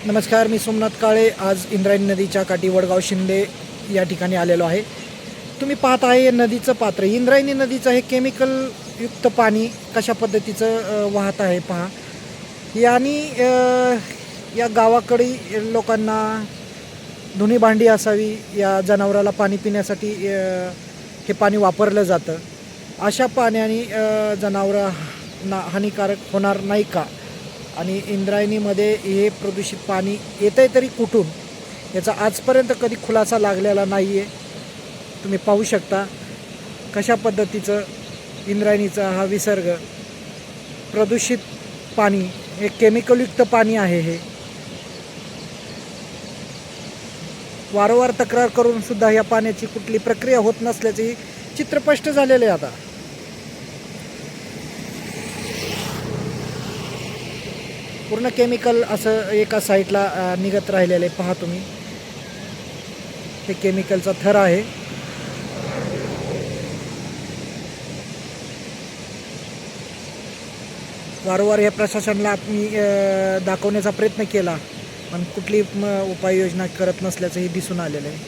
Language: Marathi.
नमस्कार, मी सोमनाथ काळे आज इंद्रायणी नदीच्या काठी वडगाव शिंदे या ठिकाणी आलेलो आहे। तुम्ही पाहत आहे हे नदीचं पात्र, इंद्रायणी नदीचं हे केमिकल युक्त पाणी कशा पद्धतीचं वाहत आहे पहा। यानी या गावाकडे लोकांना धुणी भांडी असावी, या जनावराला पाणी पिण्यासाठी हे पाणी वापरलं जातं। अशा पाण्याने जनावरांना हानिकारक होणार नाही का? आणि इंद्रायणीमध्ये हे प्रदूषित पाणी येतंय तरी कुठून, याचा आजपर्यंत कधी खुलासा लागलेला नाही आहे। तुम्ही पाहू शकता कशा पद्धतीचं इंद्रायणीचा हा विसर्ग, प्रदूषित पाणी, हे केमिकलयुक्त पाणी आहे। हे वारंवार तक्रार करून सुद्धा या पाण्याची कुठली प्रक्रिया होत नसल्याचे चित्र स्पष्ट झालेले आहे। आता पूर्ण केमिकल असं एका साईडला निघत राहिलेले पहा तुम्ही, हे केमिकलचा थर आहे। वारंवार या प्रशासनाला मी दाखवण्याचा प्रयत्न केला, पण कुठली उपाययोजना करत नसल्याचंही दिसून आलेलं आहे।